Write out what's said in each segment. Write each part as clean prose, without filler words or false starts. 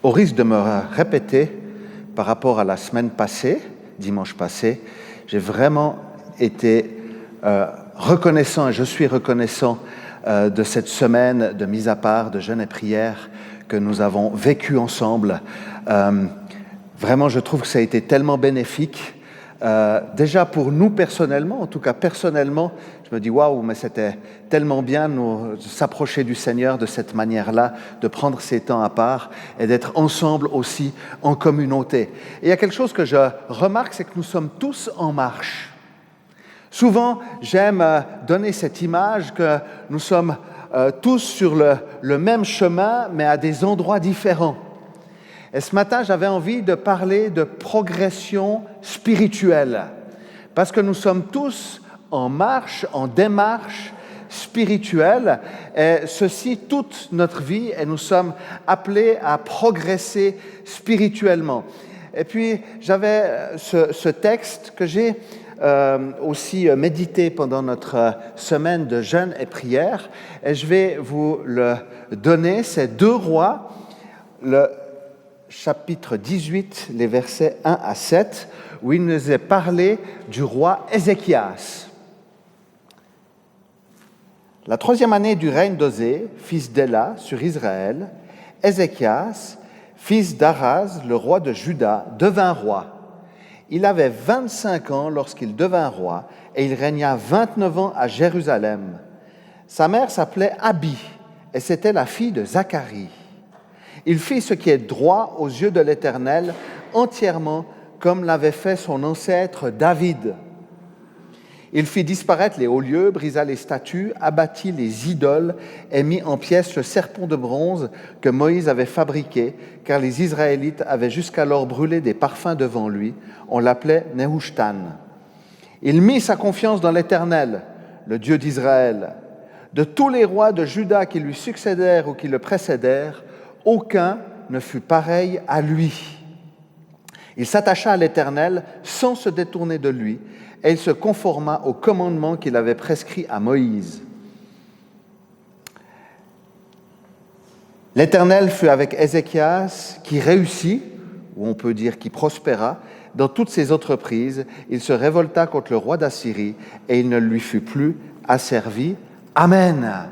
au risque de me répéter par rapport à la semaine passée, dimanche passé, j'ai vraiment été reconnaissant, et je suis reconnaissant de cette semaine de mise à part, de jeûne et prière que nous avons vécu ensemble. Vraiment, je trouve que ça a été tellement bénéfique. Déjà pour nous personnellement, en tout cas personnellement, je me dis waouh, mais c'était tellement bien de s'approcher du Seigneur de cette manière-là, de prendre ces temps à part et d'être ensemble aussi en communauté. Et il y a quelque chose que je remarque, c'est que nous sommes tous en marche. Souvent, j'aime donner cette image que nous sommes tous sur le même chemin, mais à des endroits différents. Et ce matin, j'avais envie de parler de progression spirituelle, parce que nous sommes tous en marche, en démarche spirituelle, et ceci toute notre vie, et nous sommes appelés à progresser spirituellement. Et puis, j'avais ce texte que j'ai aussi médité pendant notre semaine de jeûne et prière, et je vais vous le donner. C'est 2 Rois, le chapitre 18, les versets 1 à 7, où il nous est parlé du roi Ézéchias. La 3e année du règne d'Osée, fils d'Éla, sur Israël, Ézéchias, fils d'Araz, le roi de Juda, devint roi. Il avait 25 ans lorsqu'il devint roi, et il régna 29 ans à Jérusalem. Sa mère s'appelait Abi, et c'était la fille de Zacharie. Il fit ce qui est droit aux yeux de l'Éternel, entièrement comme l'avait fait son ancêtre David. Il fit disparaître les hauts lieux, brisa les statues, abattit les idoles et mit en pièces le serpent de bronze que Moïse avait fabriqué, car les Israélites avaient jusqu'alors brûlé des parfums devant lui. On l'appelait Nehushtan. Il mit sa confiance dans l'Éternel, le Dieu d'Israël. De tous les rois de Juda qui lui succédèrent ou qui le précédèrent, aucun ne fut pareil à lui. Il s'attacha à l'Éternel sans se détourner de lui, et il se conforma au commandement qu'il avait prescrit à Moïse. L'Éternel fut avec Ézéchias, qui réussit, ou on peut dire qui prospéra, dans toutes ses entreprises. Il se révolta contre le roi d'Assyrie, et il ne lui fut plus asservi. Amen.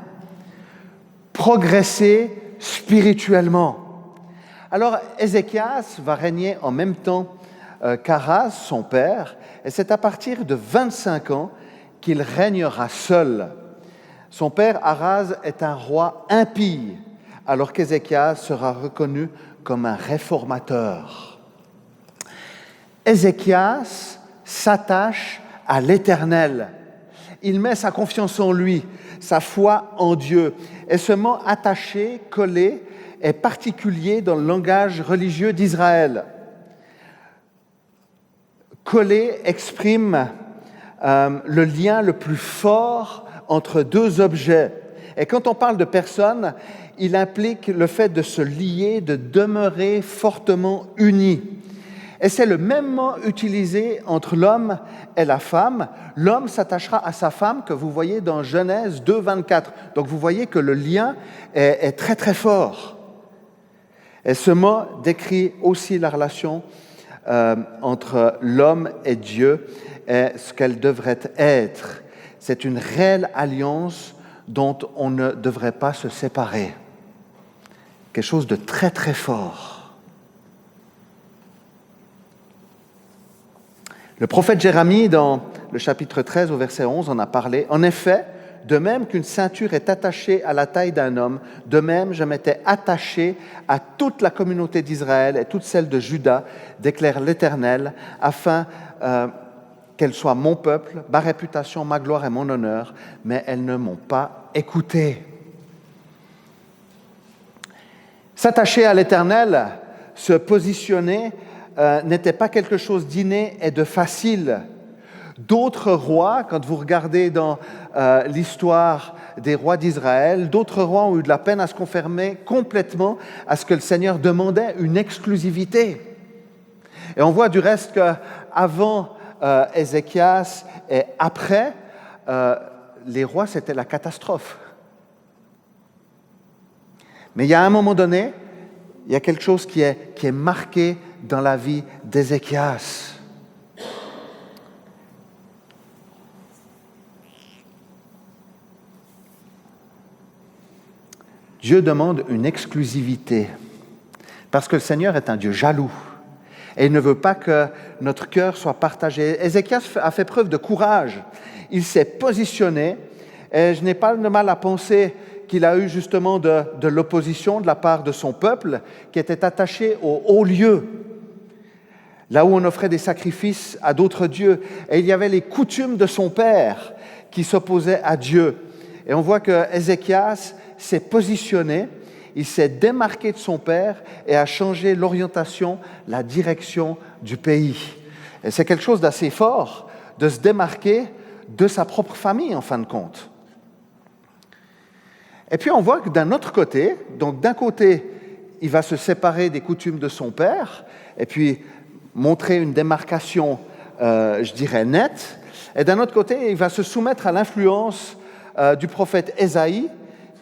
Progresser spirituellement. Alors, Ézéchias va régner en même temps qu'Araz, son père, et c'est à partir de 25 ans qu'il régnera seul. Son père, Araz, est un roi impie, alors qu'Ézéchias sera reconnu comme un réformateur. Ézéchias s'attache à l'Éternel. Il met sa confiance en lui, sa foi en Dieu. Et ce mot attaché, collé, est particulier dans le langage religieux d'Israël. Collé exprime le lien le plus fort entre 2 objets. Et quand on parle de personne, il implique le fait de se lier, de demeurer fortement unis. Et c'est le même mot utilisé entre l'homme et la femme. L'homme s'attachera à sa femme, que vous voyez dans Genèse 2, 24. Donc vous voyez que le lien est très très fort. Et ce mot décrit aussi la relation entre l'homme et Dieu et ce qu'elle devrait être. C'est une réelle alliance dont on ne devrait pas se séparer. Quelque chose de très très fort. Le prophète Jérémie, dans le chapitre 13 au verset 11, en a parlé. En effet, de même qu'une ceinture est attachée à la taille d'un homme, de même je m'étais attaché à toute la communauté d'Israël et toute celle de Juda, déclare l'Éternel, afin qu'elle soit mon peuple, ma réputation, ma gloire et mon honneur, mais elles ne m'ont pas écouté. S'attacher à l'Éternel, se positionner, n'était pas quelque chose d'inné et de facile. D'autres rois, quand vous regardez dans l'histoire des rois d'Israël, d'autres rois ont eu de la peine à se conformer complètement à ce que le Seigneur demandait, une exclusivité. Et on voit du reste qu'avant Ézéchias et après, les rois, c'était la catastrophe. Mais il y a un moment donné, il y a quelque chose qui est marqué dans la vie d'Ézéchias. Dieu demande une exclusivité, parce que le Seigneur est un Dieu jaloux, et il ne veut pas que notre cœur soit partagé. Ézéchias a fait preuve de courage, il s'est positionné, et je n'ai pas de mal à penser qu'il a eu justement de l'opposition de la part de son peuple, qui était attaché au haut lieu, là où on offrait des sacrifices à d'autres dieux, et il y avait les coutumes de son père qui s'opposaient à Dieu. Et on voit que Ézéchias s'est positionné, il s'est démarqué de son père et a changé l'orientation, la direction du pays. Et c'est quelque chose d'assez fort de se démarquer de sa propre famille, en fin de compte. Et puis on voit que d'un autre côté, donc d'un côté, il va se séparer des coutumes de son père, et puis montrer une démarcation, je dirais, nette, et d'un autre côté, il va se soumettre à l'influence du prophète Ésaïe,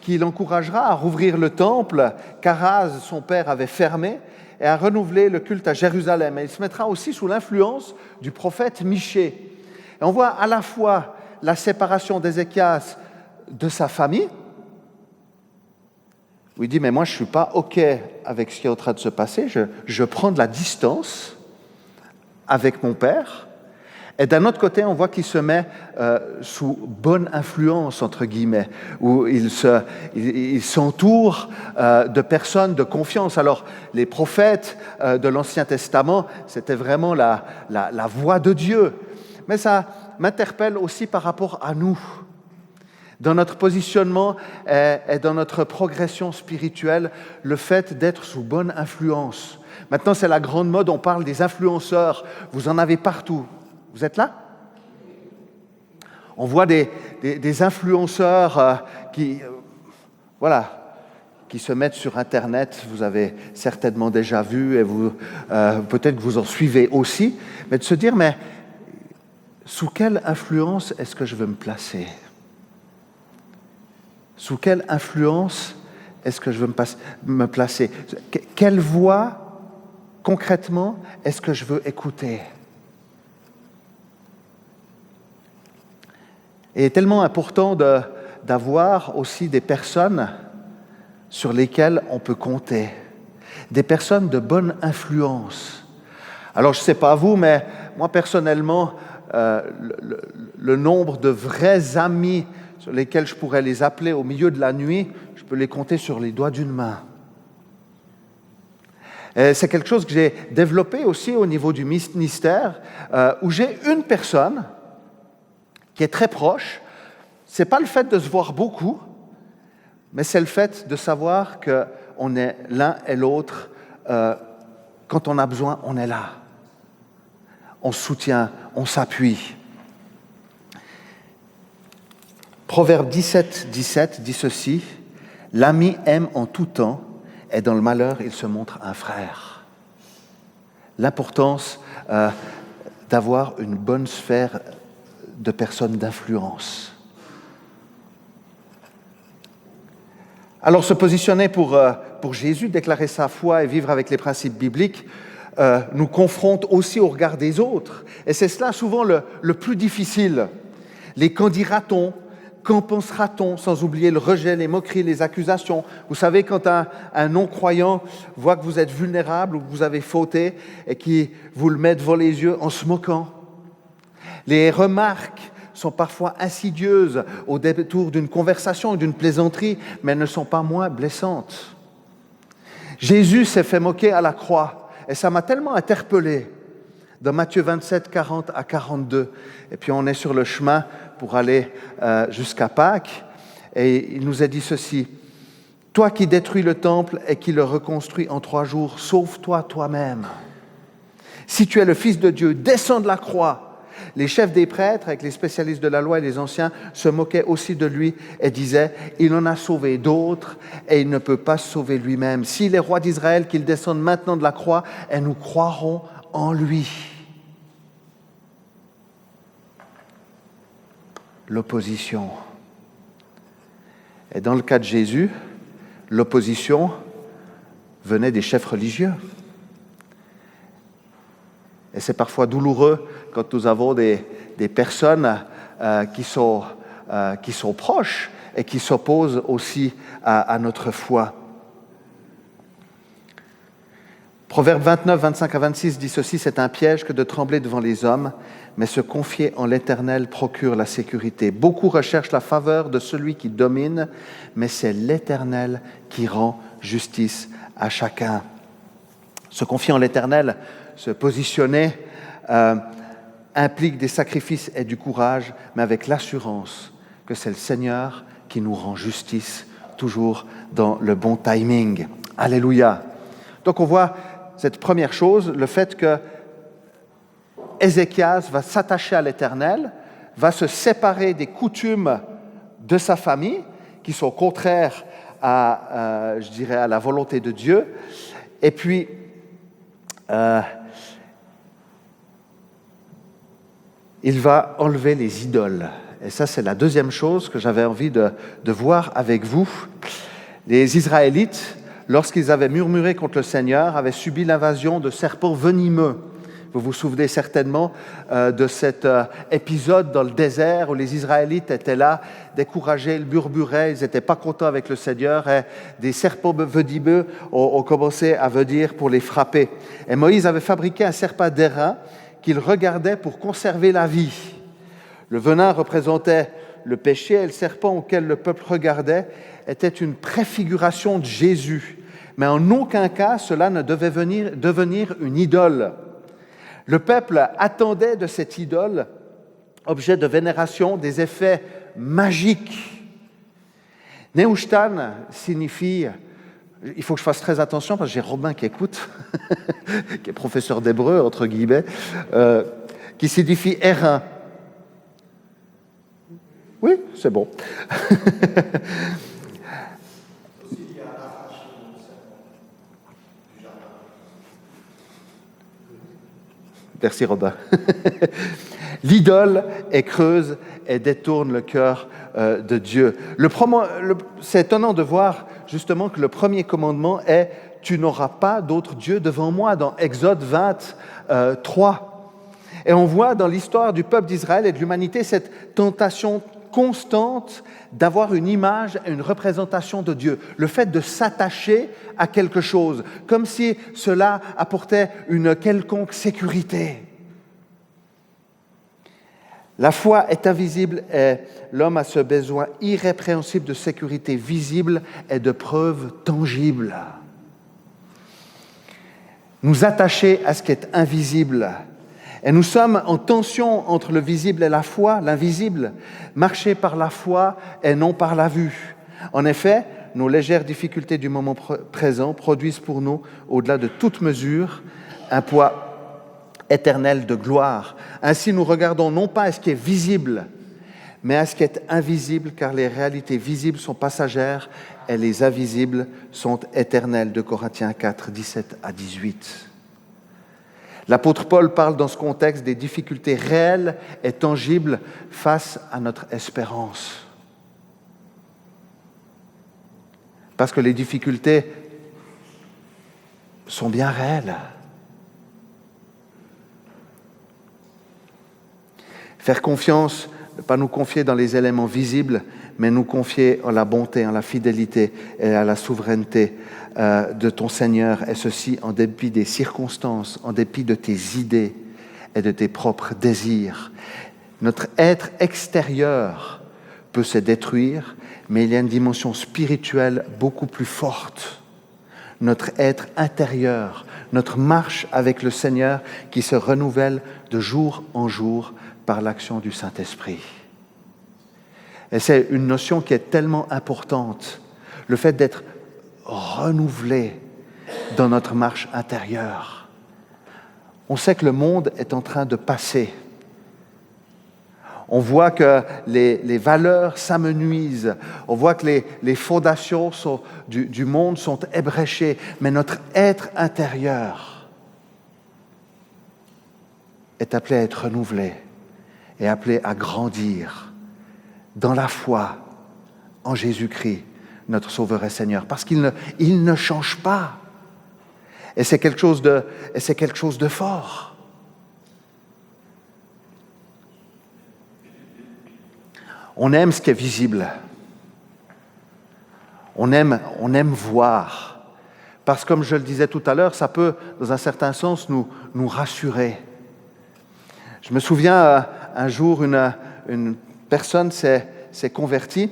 qui l'encouragera à rouvrir le temple qu'Araz, son père, avait fermé, et à renouveler le culte à Jérusalem. Et il se mettra aussi sous l'influence du prophète Michée. Et on voit à la fois la séparation d'Ézéchias de sa famille, où il dit « mais moi je ne suis pas OK avec ce qui est en train de se passer, je prends de la distance avec mon père ». Et d'un autre côté, on voit qu'il se met sous bonne influence, entre guillemets, où il s'entoure de personnes de confiance. Alors, les prophètes de l'Ancien Testament, c'était vraiment la voix de Dieu. Mais ça m'interpelle aussi par rapport à nous, dans notre positionnement et dans notre progression spirituelle, le fait d'être sous bonne influence. Maintenant, c'est la grande mode, on parle des influenceurs, vous en avez partout. Vous êtes là? On voit des influenceurs qui se mettent sur Internet. Vous avez certainement déjà vu, et peut-être que vous en suivez aussi. Mais de se dire, mais sous quelle influence est-ce que je veux me placer? Sous quelle influence est-ce que je veux me placer? Quelle voix, concrètement, est-ce que je veux écouter? Et il est tellement important d'avoir aussi des personnes sur lesquelles on peut compter, des personnes de bonne influence. Alors, je ne sais pas vous, mais moi, personnellement, le nombre de vrais amis sur lesquels je pourrais les appeler au milieu de la nuit, je peux les compter sur les doigts d'une main. Et c'est quelque chose que j'ai développé aussi au niveau du ministère, où j'ai une personne qui est très proche. Ce n'est pas le fait de se voir beaucoup, mais c'est le fait de savoir qu'on est l'un et l'autre. Quand on a besoin, on est là. On se soutient, on s'appuie. Proverbe 17 dit ceci, « L'ami aime en tout temps, et dans le malheur, il se montre un frère. » L'importance d'avoir une bonne sphère de personnes d'influence. Alors, se positionner pour Jésus, déclarer sa foi et vivre avec les principes bibliques, nous confronte aussi au regard des autres. Et c'est cela souvent le plus difficile. Les qu'en dira-t-on, qu'en pensera-t-on, sans oublier le rejet, les moqueries, les accusations. Vous savez, quand un non-croyant voit que vous êtes vulnérable ou que vous avez fauté et qu'il vous le met devant les yeux en se moquant. Les remarques sont parfois insidieuses au détour d'une conversation ou d'une plaisanterie, mais elles ne sont pas moins blessantes. Jésus s'est fait moquer à la croix, et ça m'a tellement interpellé dans Matthieu 27, 40 à 42. Et puis on est sur le chemin pour aller jusqu'à Pâques, et il nous a dit ceci, « Toi qui détruis le temple et qui le reconstruis en 3 jours, sauve-toi toi-même. Si tu es le Fils de Dieu, descends de la croix. » Les chefs des prêtres, avec les spécialistes de la loi et les anciens, se moquaient aussi de lui et disaient « Il en a sauvé d'autres et il ne peut pas se sauver lui-même. S'il est roi d'Israël, qu'il descende maintenant de la croix et nous croirons en lui. » L'opposition. Et dans le cas de Jésus, l'opposition venaient des chefs religieux. Et c'est parfois douloureux quand nous avons des personnes qui sont proches et qui s'opposent aussi à notre foi. Proverbe 29, 25 à 26 dit ceci, « C'est un piège que de trembler devant les hommes, mais se confier en l'Éternel procure la sécurité. Beaucoup recherchent la faveur de celui qui domine, mais c'est l'Éternel qui rend justice à chacun. » Se confier en l'Éternel, se positionner, implique des sacrifices et du courage, mais avec l'assurance que c'est le Seigneur qui nous rend justice, toujours dans le bon timing. Alléluia. Donc on voit cette première chose, le fait que Ézéchias va s'attacher à l'Éternel, va se séparer des coutumes de sa famille, qui sont contraires à la volonté de Dieu, et puis il va enlever les idoles. Et ça, c'est la deuxième chose que j'avais envie de voir avec vous. Les Israélites, lorsqu'ils avaient murmuré contre le Seigneur, avaient subi l'invasion de serpents venimeux. Vous vous souvenez certainement de cet épisode dans le désert où les Israélites étaient là, découragés, ils burburaient, ils n'étaient pas contents avec le Seigneur et des serpents venimeux ont commencé à venir pour les frapper. Et Moïse avait fabriqué un serpent d'airain qu'il regardait pour conserver la vie. Le venin représentait le péché et le serpent auquel le peuple regardait était une préfiguration de Jésus. Mais en aucun cas, cela ne devait devenir une idole. Le peuple attendait de cette idole, objet de vénération, des effets magiques. Nehushtan signifie, il faut que je fasse très attention parce que j'ai Robin qui écoute, qui est professeur d'hébreu, entre guillemets, qui signifie airain. Oui, c'est bon. Merci Robin. L'idole est creuse et détourne le cœur de Dieu. C'est étonnant de voir justement que le premier commandement est « Tu n'auras pas d'autre Dieu devant moi » dans Exode 23. Et on voit dans l'histoire du peuple d'Israël et de l'humanité cette tentation constante d'avoir une image et une représentation de Dieu. Le fait de s'attacher à quelque chose, comme si cela apportait une quelconque sécurité. La foi est invisible et l'homme a ce besoin irrépréhensible de sécurité visible et de preuves tangibles. Nous attacher à ce qui est invisible. Et nous sommes en tension entre le visible et la foi, l'invisible, marcher par la foi et non par la vue. En effet, nos légères difficultés du moment présent produisent pour nous, au-delà de toute mesure, un poids éternel de gloire. Ainsi, nous regardons non pas à ce qui est visible, mais à ce qui est invisible, car les réalités visibles sont passagères et les invisibles sont éternelles. De Corinthiens 4, 17 à 18. L'apôtre Paul parle dans ce contexte des difficultés réelles et tangibles face à notre espérance. Parce que les difficultés sont bien réelles. Faire confiance, ne pas nous confier dans les éléments visibles, mais nous confier en la bonté, en la fidélité et à la souveraineté de ton Seigneur, et ceci en dépit des circonstances, en dépit de tes idées et de tes propres désirs. Notre être extérieur peut se détruire, mais il y a une dimension spirituelle beaucoup plus forte. Notre être intérieur, notre marche avec le Seigneur qui se renouvelle de jour en jour par l'action du Saint-Esprit. Et c'est une notion qui est tellement importante, le fait d'être renouvelé dans notre marche intérieure. On sait que le monde est en train de passer. On voit que les valeurs s'amenuisent. On voit que les fondations du monde sont ébréchées. Mais notre être intérieur est appelé à être renouvelé et appelé à grandir dans la foi en Jésus-Christ, notre Sauveur et Seigneur. Parce qu'il ne change pas. Et c'est quelque chose de fort. On aime ce qui est visible. On aime voir. Parce que, comme je le disais tout à l'heure, ça peut, dans un certain sens, nous rassurer. Je me souviens, un jour, une personne s'est convertie.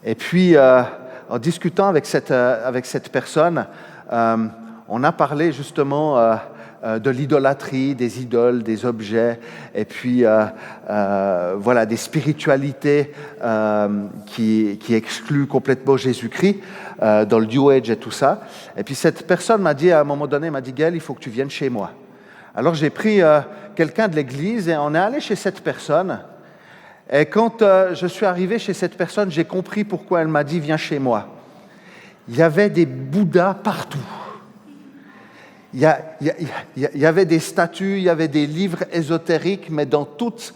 Et puis, en discutant avec cette personne, on a parlé justement de l'idolâtrie, des idoles, des objets, et puis voilà, des spiritualités qui excluent complètement Jésus-Christ dans le New Age et tout ça. Et puis cette personne m'a dit, à un moment donné, Gaël, il faut que tu viennes chez moi. Alors j'ai pris quelqu'un de l'église et on est allé chez cette personne. Et quand je suis arrivé chez cette personne, j'ai compris pourquoi elle m'a dit « Viens chez moi ». Il y avait des Bouddhas partout. Il y avait des statues, il y avait des livres ésotériques, mais dans toute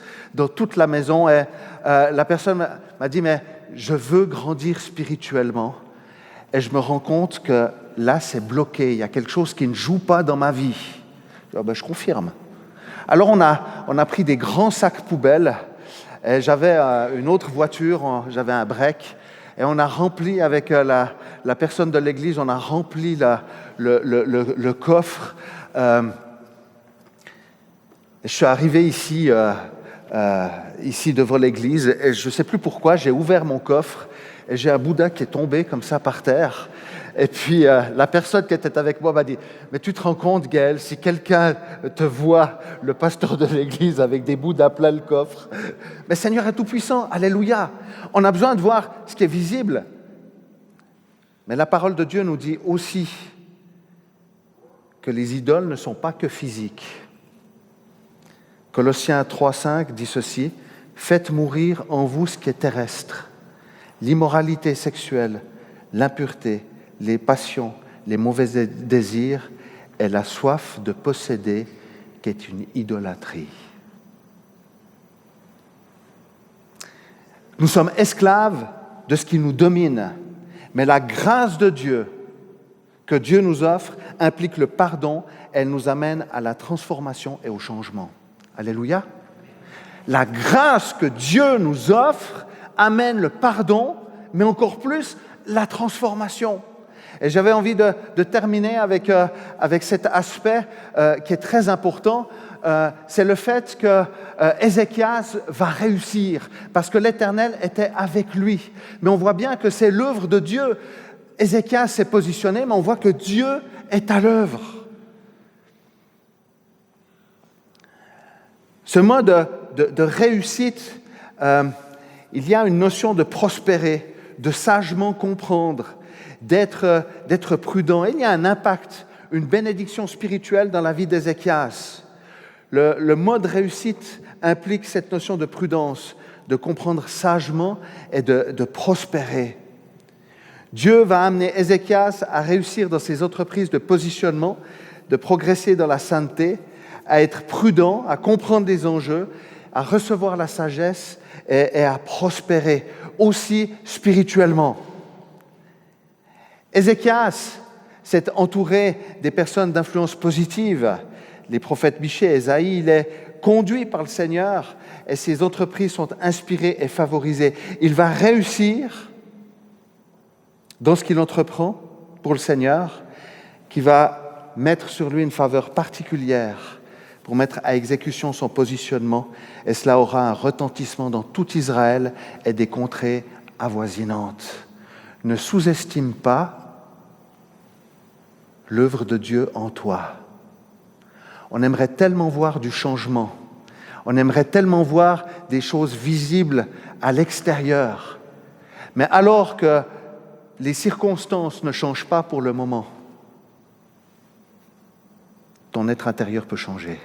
la maison. Et la personne m'a dit « Mais je veux grandir spirituellement. » Et je me rends compte que là, c'est bloqué. Il y a quelque chose qui ne joue pas dans ma vie. Je confirme. Alors on a pris des grands sacs poubelles. Et j'avais une autre voiture, j'avais un break, et on a rempli avec la personne de l'église, on a rempli le coffre. Je suis arrivé ici devant l'église, et je ne sais plus pourquoi, j'ai ouvert mon coffre, et j'ai un Bouddha qui est tombé comme ça par terre. Et puis la personne qui était avec moi m'a dit « Mais tu te rends compte, Gaël, si quelqu'un te voit, le pasteur de l'église, avec des Bouddhas plein le coffre, mais Seigneur est tout-puissant, alléluia. On a besoin de voir ce qui est visible. » Mais la parole de Dieu nous dit aussi que les idoles ne sont pas que physiques. Colossiens 3,5 dit ceci, « Faites mourir en vous ce qui est terrestre, l'immoralité sexuelle, l'impureté, les passions, les mauvais désirs et la soif de posséder, qui est une idolâtrie. » Nous sommes esclaves de ce qui nous domine, mais la grâce de Dieu que Dieu nous offre implique le pardon, elle nous amène à la transformation et au changement. Alléluia. La grâce que Dieu nous offre amène le pardon, mais encore plus la transformation. Et j'avais envie de terminer avec cet aspect qui est très important. C'est le fait que Ézéchias va réussir, parce que l'Éternel était avec lui. Mais on voit bien que c'est l'œuvre de Dieu. Ézéchias s'est positionné, mais on voit que Dieu est à l'œuvre. Ce mode de réussite, il y a une notion de prospérer, de sagement comprendre, d'être prudent. Et il y a un impact, une bénédiction spirituelle dans la vie d'Ézéchias. Le mode réussite implique cette notion de prudence, de comprendre sagement et de prospérer. Dieu va amener Ézéchias à réussir dans ses entreprises de positionnement, de progresser dans la sainteté, à être prudent, à comprendre les enjeux, à recevoir la sagesse et à prospérer aussi spirituellement. Ézéchias s'est entouré des personnes d'influence positive. Les prophètes Michée et Ésaïe, il est conduit par le Seigneur et ses entreprises sont inspirées et favorisées. Il va réussir dans ce qu'il entreprend pour le Seigneur, qui va mettre sur lui une faveur particulière pour mettre à exécution son positionnement, et cela aura un retentissement dans tout Israël et des contrées avoisinantes. Ne sous-estime pas l'œuvre de Dieu en toi. On aimerait tellement voir du changement, on aimerait tellement voir des choses visibles à l'extérieur, mais alors que les circonstances ne changent pas pour le moment, ton être intérieur peut changer.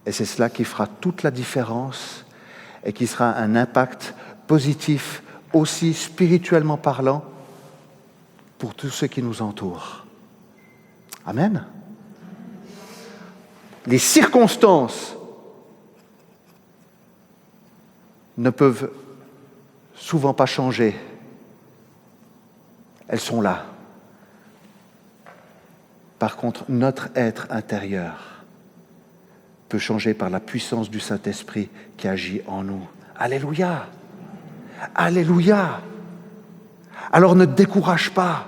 Et c'est cela qui fera toute la différence et qui sera un impact positif, aussi spirituellement parlant, pour tous ceux qui nous entourent. Amen. Les circonstances ne peuvent souvent pas changer. Elles sont là. Par contre, notre être intérieur peut changer par la puissance du Saint-Esprit qui agit en nous. Alléluia! Alléluia! Alors ne te décourage pas.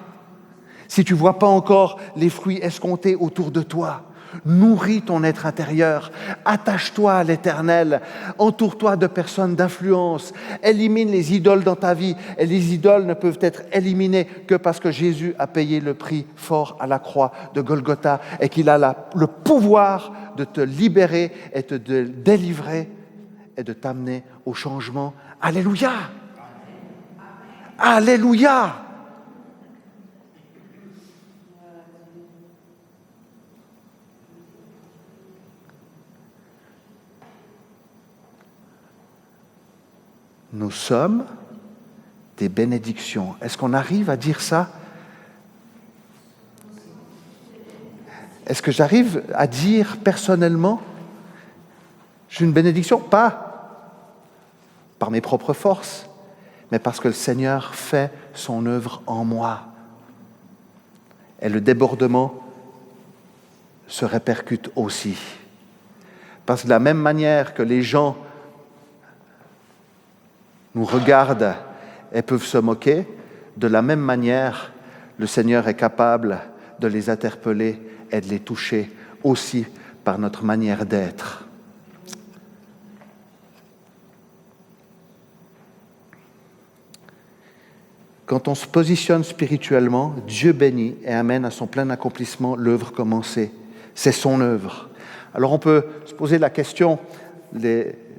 Si tu ne vois pas encore les fruits escomptés autour de toi, nourris ton être intérieur, attache-toi à l'Éternel, entoure-toi de personnes d'influence, élimine les idoles dans ta vie. Et les idoles ne peuvent être éliminées que parce que Jésus a payé le prix fort à la croix de Golgotha et qu'il a le pouvoir de te libérer et de te délivrer et de t'amener au changement. Alléluia! Alléluia! Nous sommes des bénédictions. Est-ce qu'on arrive à dire ça? Est-ce que j'arrive à dire personnellement, je suis une bénédiction? Pas par mes propres forces, mais parce que le Seigneur fait son œuvre en moi. Et le débordement se répercute aussi. Parce que de la même manière que les gens nous regardent et peuvent se moquer, de la même manière, le Seigneur est capable de les interpeller et de les toucher aussi par notre manière d'être. Quand on se positionne spirituellement, Dieu bénit et amène à son plein accomplissement l'œuvre commencée. C'est son œuvre. Alors on peut se poser la question,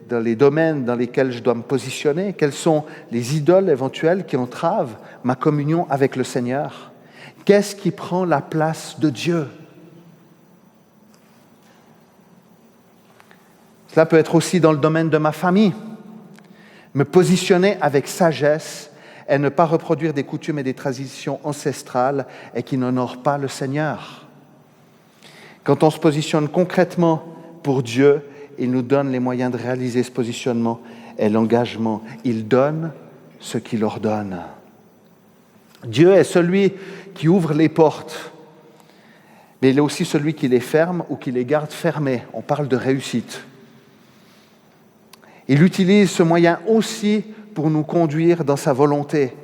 dans les domaines dans lesquels je dois me positionner, quelles sont les idoles éventuelles qui entravent ma communion avec le Seigneur? Qu'est-ce qui prend la place de Dieu? Cela peut être aussi dans le domaine de ma famille. Me positionner avec sagesse et ne pas reproduire des coutumes et des traditions ancestrales et qui n'honorent pas le Seigneur. Quand on se positionne concrètement pour Dieu, il nous donne les moyens de réaliser ce positionnement et l'engagement. Il donne ce qu'il ordonne. Dieu est celui qui ouvre les portes, mais il est aussi celui qui les ferme ou qui les garde fermées. On parle de réussite. Il utilise ce moyen aussi pour nous conduire dans sa volonté.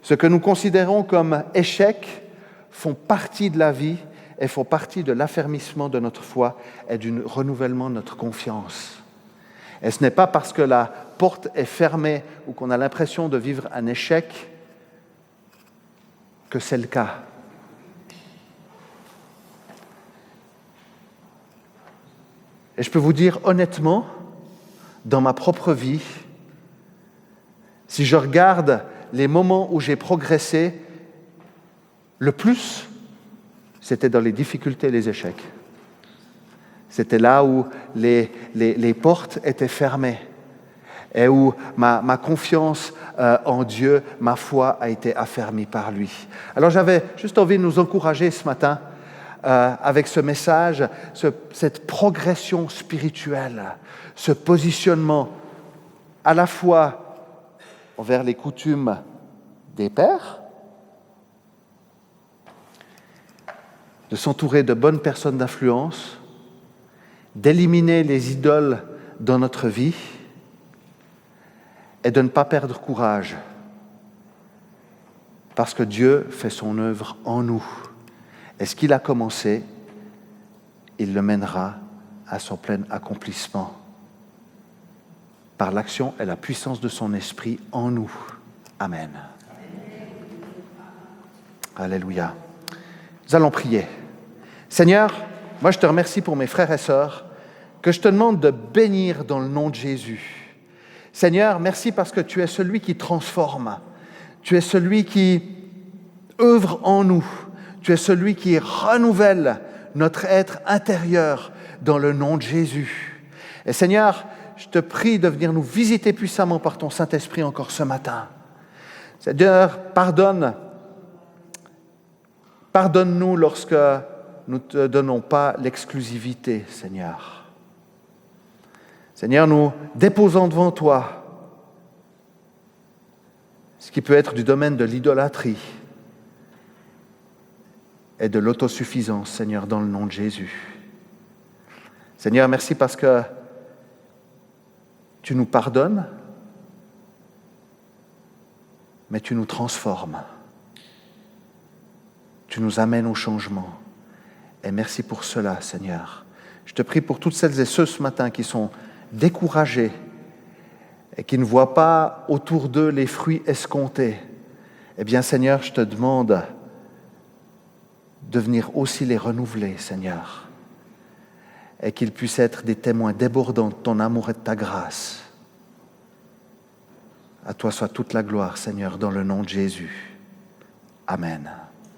Ce que nous considérons comme échecs font partie de la vie et font partie de l'affermissement de notre foi et du renouvellement de notre confiance. Et ce n'est pas parce que la porte est fermée ou qu'on a l'impression de vivre un échec que c'est le cas. Et je peux vous dire honnêtement, dans ma propre vie, si je regarde les moments où j'ai progressé, le plus, c'était dans les difficultés et les échecs. C'était là où les portes étaient fermées et où ma confiance en Dieu, ma foi a été affermie par lui. Alors j'avais juste envie de nous encourager ce matin avec ce message, cette progression spirituelle, ce positionnement à la fois envers les coutumes des pères, de s'entourer de bonnes personnes d'influence, d'éliminer les idoles dans notre vie et de ne pas perdre courage parce que Dieu fait son œuvre en nous. Et ce qu'il a commencé, il le mènera à son plein accomplissement par l'action et la puissance de son esprit en nous. Amen. Alléluia. Nous allons prier. Seigneur, moi je te remercie pour mes frères et sœurs, que je te demande de bénir dans le nom de Jésus. Seigneur, merci parce que tu es celui qui transforme, tu es celui qui œuvre en nous, tu es celui qui renouvelle notre être intérieur dans le nom de Jésus. Et Seigneur, je te prie de venir nous visiter puissamment par ton Saint-Esprit encore ce matin. Seigneur, pardonne-nous lorsque nous ne te donnons pas l'exclusivité, Seigneur. Seigneur, nous déposons devant toi ce qui peut être du domaine de l'idolâtrie et de l'autosuffisance, Seigneur, dans le nom de Jésus. Seigneur, merci parce que tu nous pardonnes, mais tu nous transformes. Tu nous amènes au changement. Et merci pour cela, Seigneur. Je te prie pour toutes celles et ceux ce matin qui sont découragés et qui ne voient pas autour d'eux les fruits escomptés. Eh bien, Seigneur, je te demande de venir aussi les renouveler, Seigneur, et qu'ils puissent être des témoins débordants de ton amour et de ta grâce. À toi soit toute la gloire, Seigneur, dans le nom de Jésus. Amen.